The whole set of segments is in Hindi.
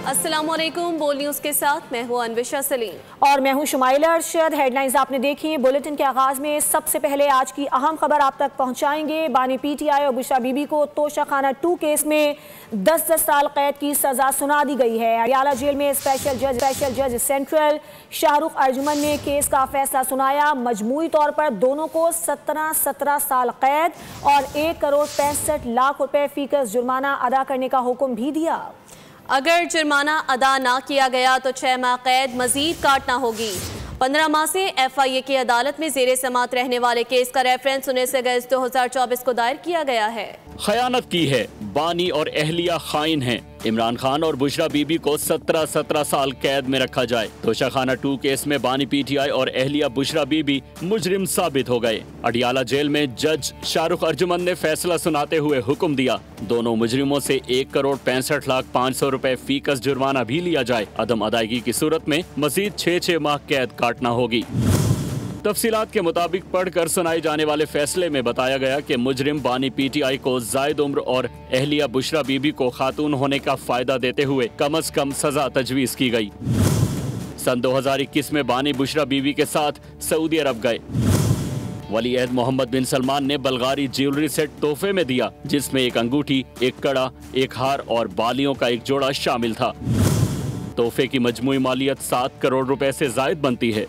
अस्सलामुअलैकुम, बोल न्यूज़ के साथ मैं हूं अन्विशा सलीम और मैं हूं शुमाइला अरशद। हेडलाइंस आपने देखी। बुलेटिन के आगाज में सबसे पहले आज की अहम खबर आप तक पहुंचाएंगे। बानी पीटीआई और बुशरा बीबी को तोशाखाना 2 केस में 10-10 साल कैद की सजा सुना दी गई है। अडियाला जेल में स्पेशल जज सेंट्रल शाहरुख अर्जुमन ने केस का फैसला सुनाया। मजमूई तौर पर दोनों को 17 साल कैद और 1 करोड़ 65 लाख रुपए फीकस जुर्माना अदा करने का हुक्म भी दिया। अगर जुर्माना अदा ना किया गया तो 6 माह कैद मजीद काटना होगी। 15 माह से FIA की अदालत में जेरे समात रहने वाले केस का रेफरेंस 19 अगस्त 2024 को दायर किया गया है। खयानत की है, बानी और अहलिया खाइन हैं। इमरान खान और बुशरा बीबी को 17 साल कैद में रखा जाए। तोशाखाना 2 केस में बानी पीटीआई और अहलिया बुशरा बीबी मुजरिम साबित हो गए। अडियाला जेल में जज शाहरुख अर्जुमन ने फैसला सुनाते हुए हुक्म दिया, दोनों मुजरिमों से 1 करोड़ 65 लाख 500 रुपए फीकस जुर्माना भी लिया जाए। अदम अदायगी की सूरत में मजीद 6 माह कैद काटना होगी। तफसीलात के मुताबिक पढ़कर सुनाए जाने वाले फैसले में बताया गया कि मुजरिम बानी पीटीआई को जायद उम्र और अहलिया बुशरा बीबी को खातून होने का फायदा देते हुए कम से कम सजा तजवीज की गई। सन 2021 में बानी बुशरा बीबी के साथ सऊदी अरब गए। वली अहद मोहम्मद बिन सलमान ने बल्गारी ज्वेलरी सेट तोहफे में दिया, जिसमें एक अंगूठी, एक कड़ा, एक हार और बालियों का एक जोड़ा शामिल था। तोहफे की मजमूई मालियत 7 करोड़ रुपए से जायद बनती है।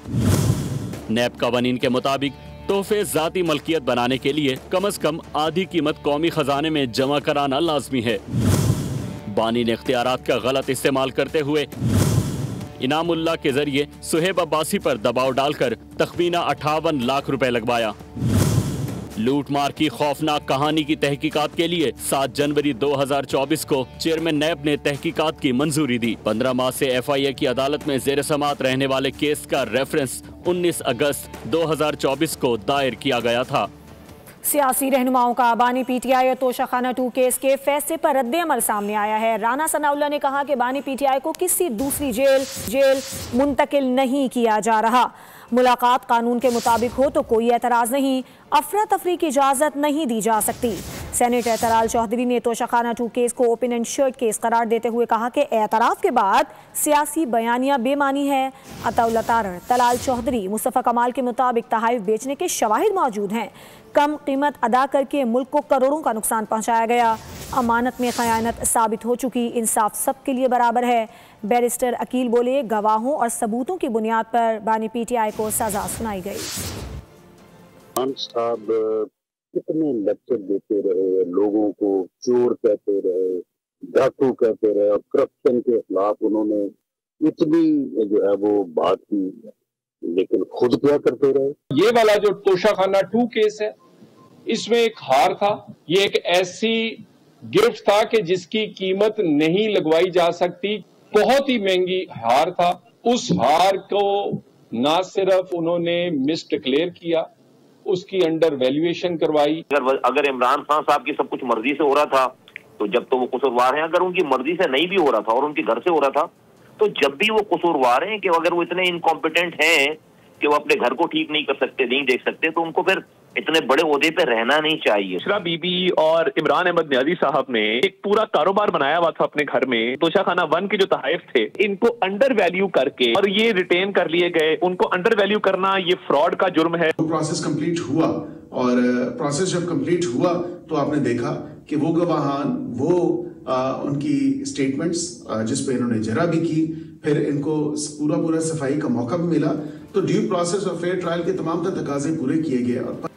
नैब कवानीन के मुताबिक तोहफे जाती मलकियत बनाने के लिए कम से कम आधी कीमत कौमी खजाने में जमा कराना लाजमी है। बानी ने इख्तियारात का गलत इस्तेमाल करते हुए इनामुल्लाह के जरिए सुहेब अब्बासी पर दबाव डालकर तखमीना 58 लाख रुपए लगवाया। लूट मार की खौफनाक कहानी की तहकीकात के लिए 7 जनवरी 2024 को चेयरमैन नैब ने तहकीकात की मंजूरी दी। 15 माह से FIA की अदालत में जेर समात रहने वाले केस का रेफरेंस 19 अगस्त 2024 को दायर किया गया था। सियासी रहनुमाओं का बानी पीटीआई और तोशाखाना 2 केस के फैसले पर रद्द-ए-अमल सामने आया है। राना सनाउल्लाह ने कहा कि बानी पीटीआई को किसी दूसरी जेल मुंतकिल नहीं किया जा रहा। मुलाकात कानून के मुताबिक हो तो कोई एतराज़ नहीं, अफरा तफरी की इजाज़त नहीं दी जा सकती। सेनेटर तलाल चौधरी ने तोशाखाना 2 केस को ओपन एंड शर्ट केस करार देते हुए कहा कि एतराफ़ के बाद सियासी बयानिया बेमानी है। अताउल्लाह तारड़ तलाल चौधरी मुस्तफ़ा कमाल के मुताबिक तहाइफ बेचने के शवाहिद मौजूद हैं। कम कीमत अदा करके मुल्क को करोड़ों का नुकसान पहुँचाया गया। अमानत में खयानत साबित हो चुकी। इंसाफ सबके लिए बराबर है। बैरिस्टर अकील बोले, गवाहों और सबूतों की बुनियाद पर बानी पीटीआई को सजा सुनाई गई। खान साहब कितने लेक्चर देते रहे, लोगों को चोर कहते रहे, डाकू कहते रहे और करप्शन के खिलाफ उन्होंने इतनी जो है वो बात की, लेकिन खुद क्या करते रहे। ये वाला जो तोशाखाना 2 केस है, इसमें एक हार था। ये एक ऐसी गिफ्ट था कि जिसकी कीमत नहीं लगवाई जा सकती। बहुत ही महंगी हार था। उस हार को ना सिर्फ उन्होंने मिस डिक्लेयर किया, उसकी अंडर वैल्यूएशन करवाई। अगर इमरान खान साहब की सब कुछ मर्जी से हो रहा था तो जब तो वो कसूरवार हैं। अगर उनकी मर्जी से नहीं भी हो रहा था और उनके घर से हो रहा था तो जब भी वो कसूरवार हैं, कि अगर वो इतने इनकॉम्पिटेंट हैं कि वो अपने घर को ठीक नहीं कर सकते, नहीं देख सकते, तो उनको फिर इतने बड़े ओहदे पे रहना नहीं चाहिए। बुशरा बीबी और इमरान अहमद न्याजी साहब ने एक पूरा कारोबार बनाया हुआ था अपने घर में। तोशाखाना 1 के जो तहाइफ थे, इनको अंडर वैल्यू करके और ये रिटेन कर लिए गए। उनको अंडर वैल्यू करना ये फ्रॉड का जुर्म है। प्रोसेस कंप्लीट हुआ और प्रोसेस जब कंप्लीट हुआ तो आपने देखा कि वो गवाहान, वो उनकी स्टेटमेंट्स जिस पे इन्होंने जरा भी की, फिर इनको पूरा सफाई का मौका भी मिला। तो ड्यू प्रोसेस और फेयर ट्रायल के तमाम तकाजे पूरे किए गए।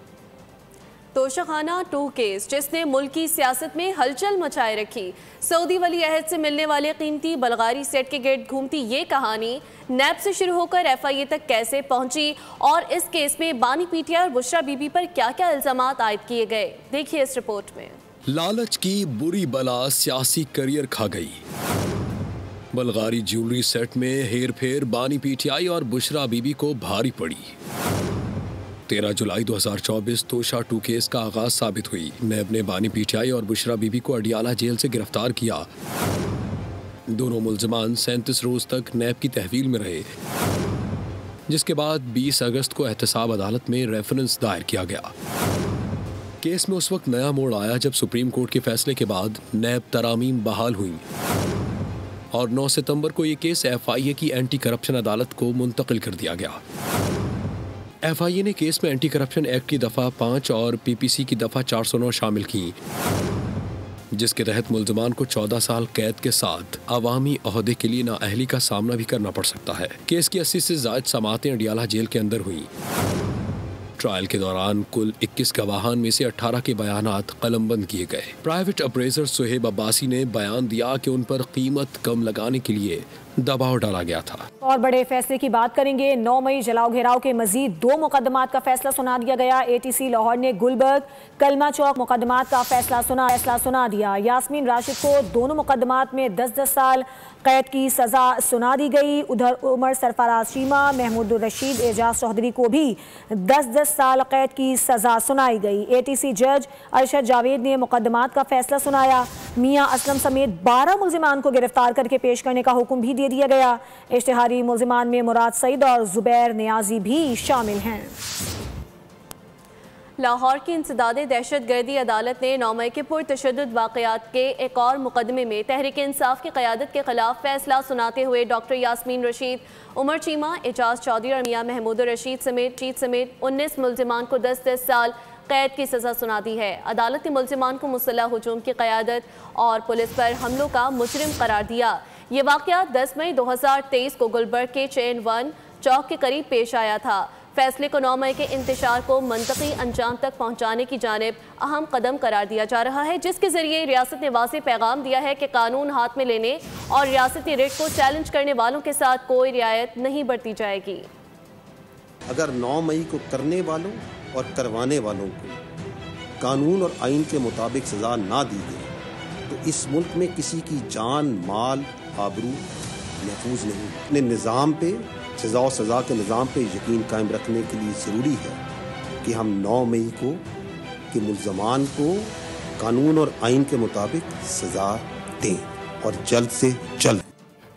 तोशाखाना 2 केस जिसने मुल्क की सियासत में हलचल मचाए रखी। सऊदी वली अहद से मिलने वाले कीमती बल्गारी सेट के गिर्द घूमती ये कहानी नैब से शुरू होकर FIA तक कैसे पहुंची और इस केस में बानी पीटीआई और बुशरा बीबी पर क्या क्या इल्जामात आयद किए गए, देखिए इस रिपोर्ट में। लालच की बुरी बला सियासी करियर खा गई। बल्गारी ज्वेलरी सेट में हेर फेर बानी पीटीआई और बुशरा बीबी को भारी पड़ी। 13 जुलाई 2024 तोशा 2 केस का आगाज साबित हुई। नैब ने बानी पीटीआई और बुशरा बीबी को अडियाला जेल से गिरफ्तार किया। दोनों मुल्जमान 37 रोज तक नैब की तहवील में रहे, जिसके बाद 20 अगस्त को एहतसाब अदालत में रेफरेंस दायर किया गया। केस में उस वक्त नया मोड़ आया जब सुप्रीम कोर्ट के फैसले के बाद नैब तरामीम बहाल हुई और 9 सितंबर को ये केस FIA की एंटी करप्शन अदालत को मुंतकिल कर दिया गया। FIA ने केस में एंटी करप्शन एक्ट की दफ़ा 5 और PPC की दफ़ा 409 शामिल की, जिसके तहत मुल्ज़मान को 14 साल कैद के साथ अवामी ओहदे के लिए नाअहली का सामना भी करना पड़ सकता है। केस की 80 से ज़ायद समातें अडियाला जेल के अंदर हुई। ट्रायल के दौरान कुल 21 गवाहान में से 18 के बयानात कलमबंद किए गए। प्राइवेट अप्रेजर सुहेब अब्बासी ने बयान दिया कि उन पर कीमत कम लगाने के लिए दबाव डाला गया था। और बड़े फैसले की बात करेंगे। 9 मई जलाओ घेराव के मजीद 2 मुकदमात का फैसला सुना दिया गया। ATC लाहौर ने गुलबर्ग कलमा चौक मुकदमात का फैसला सुना दिया। यास्मीन राशिद को दोनों मुकदमात में 10-10 साल कैद की सजा सुना दी गई। उधर उमर सरफराज शीमा, महमूद रशीद, एजाज चौधरी को भी 10-10 साल कैद की सजा सुनाई गई। ATC जज अरशद जावेद ने मुकदमात का फैसला सुनाया। मियां असलम समेत 12 मुल्जिमान को गिरफ्तार करके पेश करने का हुक्म भी दे दिया गया। इश्तिहारी मुल्जिमान में मुराद सईद और जुबैर नियाजी भी शामिल हैं। लाहौर की इंसदादे दहशतगर्दी अदालत ने 9 मई के पुरतशद्दुद वाक़यात के एक और मुकदमे में तहरीक इंसाफ की क़यादत के खिलाफ फैसला सुनाते हुए डॉक्टर यास्मीन रशीद, उमर चीमा, एजाज चौधरी और मियां महमूद रशीद समेत 19 मुल्जिमान को 10-10 साल कैद की सज़ा सुना दी है। अदालत ने मुल्जिमान को मुसल्लह हुजूम की क़यादत और पुलिस पर हमलों का मुजरिम करार दिया। ये वाक़या 10 मई 2023 को गुलबर्ग के चेन 1 चौक के करीब पेश आया था। फैसले को 9 मई के इंतशार को मंतकी अंजाम तक पहुँचाने की जानिब अहम कदम करार दिया जा रहा है, जिसके ज़रिए रियासत ने वाज़ेह पैगाम दिया है कि कानून हाथ में लेने और रियासती रेट को चैलेंज करने वालों के साथ कोई रियायत नहीं बरती जाएगी। अगर 9 मई को करने वालों और करवाने वालों को कानून और आइन के मुताबिक सज़ा ना दी गई तो इस मुल्क में किसी की जान, माल, आबरू महफूज नहीं। अपने निज़ाम पे, सज़ा और सज़ा के निज़ाम पे यकीन कायम रखने के लिए ज़रूरी है कि हम 9 मई को के मुल्ज़मान को कानून और आइन के मुताबिक सज़ा दें और जल्द से जल्द।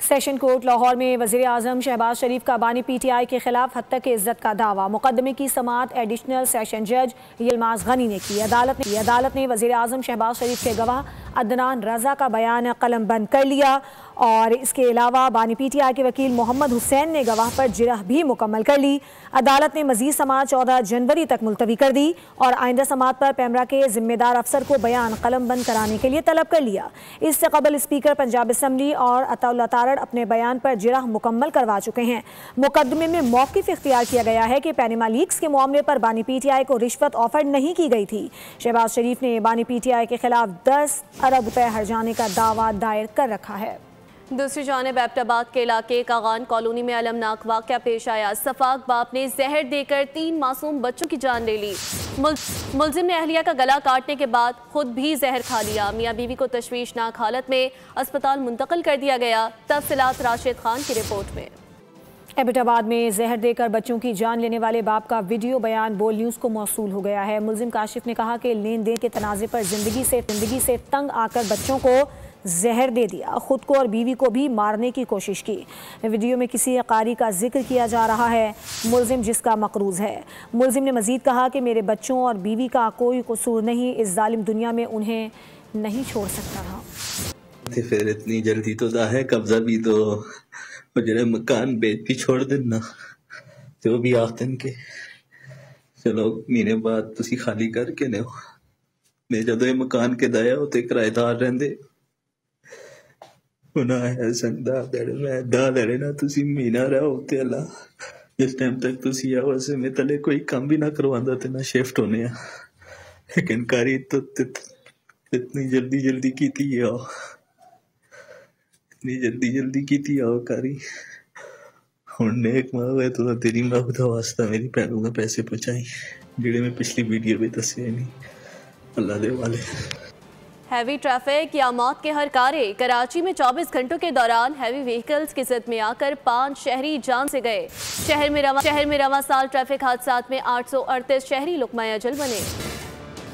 सेशन कोर्ट लाहौर में वज़ीर आज़म शहबाज शरीफ का बानी PTI के खिलाफ हत्या के इज्जत का दावा। मुकदमे की समाअत एडिशनल सेशन जज यलमाज गनी ने की। अदालत ने वज़ीर आज़म शहबाज शरीफ के गवाह अदनान रजा का बयान कलमबंद कर लिया और इसके अलावा बानी PTI के वकील मोहम्मद हुसैन ने गवाह पर जिरह भी मुकम्मल कर ली। अदालत ने मजीद समाअत 14 जनवरी तक मुलतवी कर दी और आइंदा समाअत पर पैमरा के जिम्मेदार अफसर को बयान कलमबंद कराने के लिए तलब कर लिया। इससे कबल स्पीकर पंजाब असम्बली और अताउल्लाह तारड़ अपने बयान पर जिरह मुकम्मल करवा चुके हैं। मुकदमे में मौक़िफ़ इख्तियार किया गया है कि पैनमा लीक्स के मामले पर बानी PTI को रिश्वत ऑफर नहीं की गई थी। शहबाज शरीफ ने बानी PTI के खिलाफ 10 अरब रुपए हर्जाने का दावा दायर कर रखा है। दूसरी जानिब एबटाबाद के इलाके कागान कॉलोनी में अलमनाक वाक़या पेश आया। सफाक बाप ने जहर देकर 3 मासूम बच्चों की जान ले ली। मुल्जिम ने अहलिया का गला काटने के बाद खुद भी जहर खा लिया। मियाँ बीवी को तशवीशनाक हालत में अस्पताल मुंतकिल कर दिया गया। तफसीलात राशिद खान की रिपोर्ट में। एबटाबाद में जहर देकर बच्चों की जान लेने वाले बाप का वीडियो बयान बोल न्यूज़ को मौसूल हो गया है। मुल्जिम काशिफ ने कहा कि लेन देन के तनाज़े पर जिंदगी से तंग आकर बच्चों को जहर दे दिया, खुद को और बीवी को भी मारने की कोशिश की। वीडियो में किसी कारी का जिक्र किया जा रहा है, मुल्जिम जिसका मकरूज है। मुल्जिम ने मजीद कहा कि मेरे बच्चों और बीवी का कोई कसूर नहीं, इस जालिम दुनिया में उन्हें नहीं छोड़ सकता था। फिर इतनी जल्दी तो दा है कब्जा भी तो जरा मकान बेच भी छोड़ देना जो भी आखन के चलो महीने बाद तुसी खाली करके ले मैं जदों मकान के दाया होते किराएदार रहंदे उन्हें है संदा दड़ में दा दड़े ना तुसी महीना रहो ते अल्लाह जिस टाइम तक तुसी आओ से मैं तले कोई काम भी ना करवांदा ते ना शिफ्ट होने लेकिन कारी तो इतनी जल्दी की थी इतनी जल्दी की थी कारी हुण एक माँ तो तेरी माँ खुदा वास्ता मेरी भैनों का पैसे पहुंचाई जेड़े मैं पिछली वीडियो में दसे नहीं अल्लाह दे वाले। हैवी ट्रैफिक या मौत के हर कारे। कराची में 24 घंटों के दौरान हैवी व्हीकल्स की ज़द में आकर 5 शहरी जान से गए। शहर में रवां साल ट्रैफिक हादसात में 838 शहरी लुक़मा अजल बने।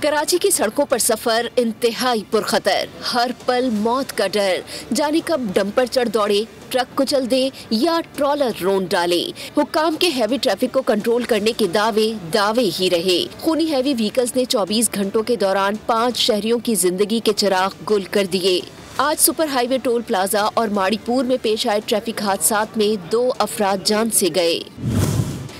कराची की सड़कों पर सफर इंतहाई पुरखतर, हर पल मौत का डर, जाने कब डंपर चढ़ दौड़े, ट्रक कुचल दे या ट्रॉलर रोन डाले। हुक्काम के हैवी ट्रैफिक को कंट्रोल करने के दावे ही रहे। खूनी हैवी व्हीकल्स ने 24 घंटों के दौरान 5 शहरियों की जिंदगी के चिराग गुल कर दिए। आज सुपर हाईवे टोल प्लाजा और माड़ीपुर में पेश आए ट्रैफिक हादसात में 2 अफराद जान से गए।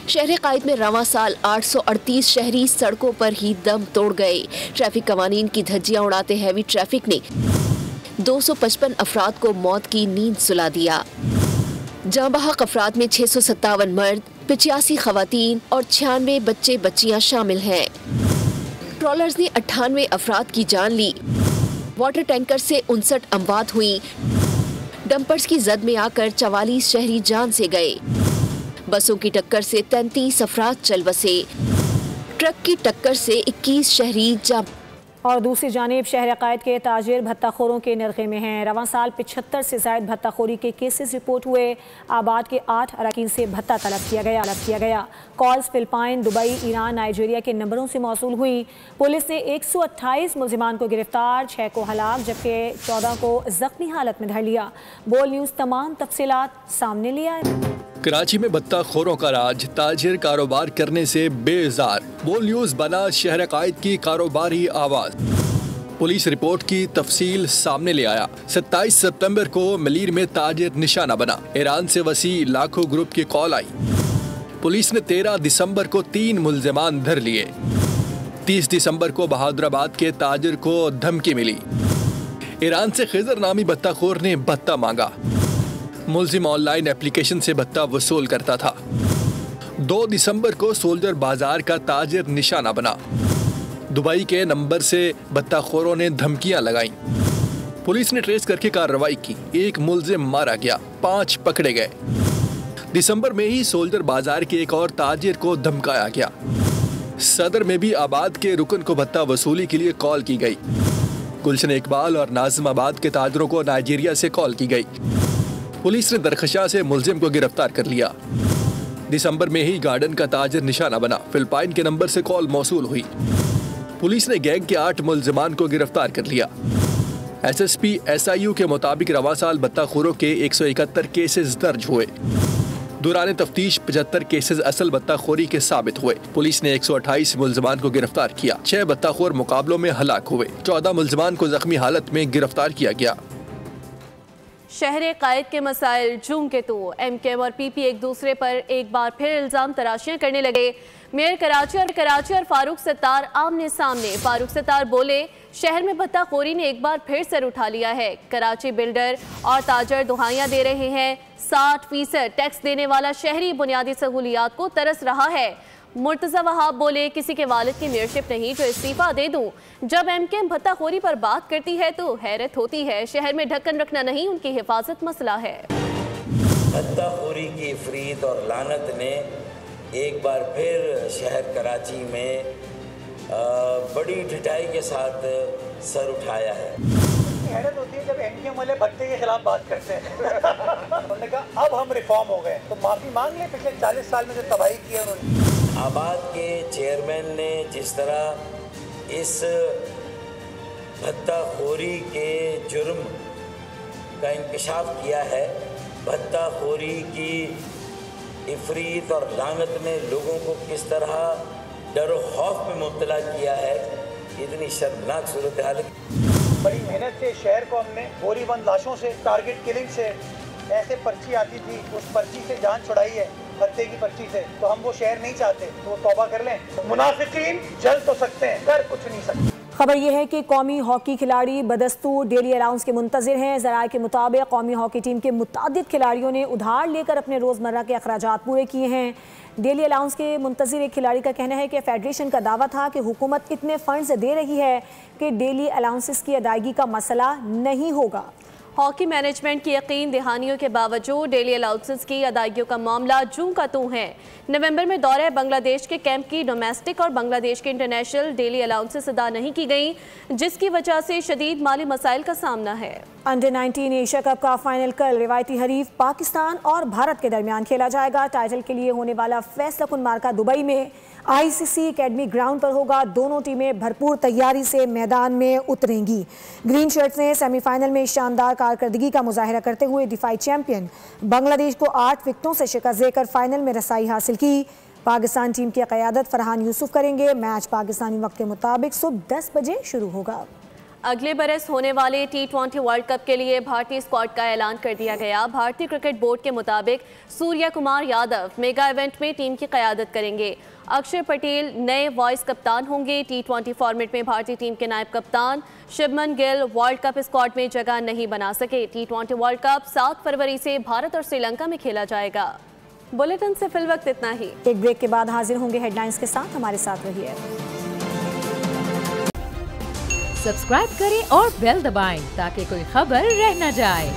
शहर कायद में रवां साल 838 शहरी सड़कों पर ही दम तोड़ गए। ट्रैफिक कवानीन की धज्जियां उड़ाते हैवी ट्रैफिक ने 255 अफराद को मौत की नींद सुला दिया। जाँ बहक अफराद में 657 मर्द, 85 खवातीन और 96 बच्चे बच्चियां शामिल हैं। ट्रॉलर्स ने 98 अफराद की जान ली। वाटर टैंकर से 59 अमवात हुई। डंपर्स की जद में आकर 44 शहरी जान से गए। बसों की टक्कर से 33 अफराद चल बसे। ट्रक की टक्कर से 21 शहरी जा। और दूसरी जानिब शहर कायद के ताजिर भत्ताखोरों के नरखे में हैं। रवां साल 75 से ज़ायद भत्ताखोरी के केसेस रिपोर्ट हुए। आबाद के 8 अरकान से भत्ता तलब किया गया। Calls Philippine, Dubai, Iran, Nigeria के नंबरों से मौसूल हुई। पुलिस ने 128 मुलजिमान को गिरफ्तार, 6 को हलाक जबकि 14 को जख्मी हालत में धर लिया। बोल न्यूज़ तमाम तफसीलात सामने ले आए। कराची में भत्ताखोरों का राज, ताजिर कारोबार करने से बेजार। बोल न्यूज़ बना शहर कायद की कारोबारी आवाज़। पुलिस रिपोर्ट की तफसील सामने ले आया। 27 सितंबर को मलीर में ताजिर निशाना बना। ईरान से वसी लाखों ग्रुप की कॉल आई। पुलिस ने 13 दिसंबर को 3 मुल्जिमान धर लिए। 30 दिसंबर को बहादुराबाद के ताजिर को धमकी मिली। ईरान से खिजर नामी भत्ताखोर ने भत्ता मांगा। मुल्जिम ऑनलाइन एप्लीकेशन से भत्ता वसूल करता था। 2 दिसंबर को सोल्जर बाजार का ताजिर निशाना बना। दुबई के नंबर से भत्ताखोरों ने धमकियां लगाईं। पुलिस ने ट्रेस करके कार्रवाई की। 1 मुल्जिम मारा गया, 5 पकड़े गए। दिसंबर में ही सोल्जर बाजार के एक और ताजिर को धमकाया गया। सदर में भी आबाद के रुकन को भत्ता वसूली के लिए कॉल की गई। गुलशन इकबाल और नाजिमाबाद के ताजिरों को नाइजीरिया से कॉल की गई। पुलिस ने दरखशां से मुल्जिम को गिरफ्तार कर लिया। दिसंबर में ही गार्डन का ताजिर निशाना बना। फिलिपाइन के नंबर से कॉल मौसूल हुई। पुलिस ने गैंग के 8 मुल्जिमान को गिरफ्तार कर लिया। SSP SIU के मुताबिक रवां साल भत्ताखोरों के 171 केसेस दर्ज हुए। दौरान तफ्तीश 75 केसेस असल भत्ताखोरी के साबित हुए। पुलिस ने 128 मुल्जिमान को गिरफ्तार किया। 6 भत्ताखोर मुकाबलों में हलाक हुए। 14 मुल्जिमान को जख्मी हालत में गिरफ्तार किया गया। शहर कायद के मसाइल जूम के तो MKM और PP एक दूसरे पर एक बार फिर इल्ज़ाम तराशियां करने लगे। मेयर कराची और फारूक सत्तार आमने सामने। फारूक सत्तार बोले, शहर में भत्ताखोरी ने एक बार फिर सर उठा लिया है। कराची बिल्डर और ताजर दुहाइयां दे रहे हैं। 60% टैक्स देने वाला शहरी बुनियादी सहूलियात को तरस रहा है। मुर्तज़ा वहाब बोले, किसी के वालिद की मेयरशिप नहीं जो इस्तीफा दे दूं। जब MKM भत्ताखोरी पर बात करती है तो हैरत होती है। शहर में ढक्कन रखना नहीं, उनकी हिफाजत मसला है। भत्ताखोरी की इफरीत और लानत ने एक बार फिर शहर कराची में बड़ी ढिठाई के साथ सर उठाया है। हैरत होती है जब MKM वाले भत्ते के खिलाफ बात करते हैं। उन्होंने कहा अब हम रिफॉर्म हो गए, तो माफी मांग ले। पिछले 40 साल में जो तबाही की है उन्होंने। आबाद के चेयरमैन ने जिस तरह इस भत्ताखोरी के जुर्म का इंकशाफ किया है, भत्ताखोरी की इफरीत और लानत ने लोगों को किस तरह डर खौफ में मुब्तला किया है, इतनी शर्मनाक सूरत हाल। बड़ी मेहनत से शहर को हमने गोलीबंद लाशों से, टारगेट किलिंग से, ऐसे पर्ची आती थी उस पर्ची से जान छुड़ाई है, भत्ते की पर्ची से। तो हम वो शहर नहीं चाहते, तो वो तौबा कर लें। मुनाफिकीन जल तो सकते हैं, कर कुछ नहीं सकते। खबर यह है कि कौमी हॉकी खिलाड़ी बदस्तूर डेली अलाउंस के मुंतजिर हैं। ज़राए के मुताबिक कौमी हॉकी टीम के मुतादिद खिलाड़ियों ने उधार लेकर अपने रोज़मर्रा के अखराजात पूरे किए हैं। डेली अलाउंस के मुंतजिर एक खिलाड़ी का कहना है कि फेडरेशन का दावा था कि हुकूमत इतने फंड्स दे रही है कि डेली अलाउंसेस की अदायगी का मसला नहीं होगा। हॉकी मैनेजमेंट की यकीन दहानियों के बावजूद डेली अलाउंसेस की अदायगियों का मामला जूं का तू है। नवंबर में दौरे बांग्लादेश के कैंप की डोमेस्टिक और बांग्लादेश के इंटरनेशनल डेली अलाउंसेस अदा नहीं की गई, जिसकी वजह से शदीद माली मसाइल का सामना है। अंडर 19 एशिया कप का फाइनल कल रिवायती हरीफ पाकिस्तान और भारत के दरमियान खेला जाएगा। टाइटल के लिए होने वाला फैसला कुन मार्का दुबई में ICC एकेडमी ग्राउंड पर होगा। दोनों टीमें भरपूर तैयारी से मैदान में उतरेंगी। ग्रीन शर्ट्स ने सेमीफाइनल में शानदार कारकर्दगी का मुजाहिरा करते हुए डिफाई चैंपियन बांग्लादेश को 8 विकेटों से शिकस्त देकर फाइनल में रसाई हासिल की। पाकिस्तान टीम की क़यादत फरहान यूसुफ करेंगे। मैच पाकिस्तानी वक्त के मुताबिक सुबह 10 बजे शुरू होगा। अगले बरस होने वाले T20 वर्ल्ड कप के लिए भारतीय स्क्वाड का ऐलान कर दिया गया। भारतीय क्रिकेट बोर्ड के मुताबिक सूर्या कुमार यादव मेगा इवेंट में टीम की क़यादत करेंगे। अक्षर पटेल नए वाइस कप्तान होंगे। T20 फॉर्मेट में भारतीय टीम के नायब कप्तान Shubman Gill world cup squad में जगह नहीं बना सके। T20 वर्ल्ड कप 7 फरवरी से भारत और श्रीलंका में खेला जाएगा। बुलेटिन से फिल वक्त इतना ही। एक ब्रेक के बाद हाजिर होंगे हेडलाइंस के साथ, हमारे साथ रहिए। सब्सक्राइब करें और बेल दबाएं ताकि कोई खबर रह न जाए।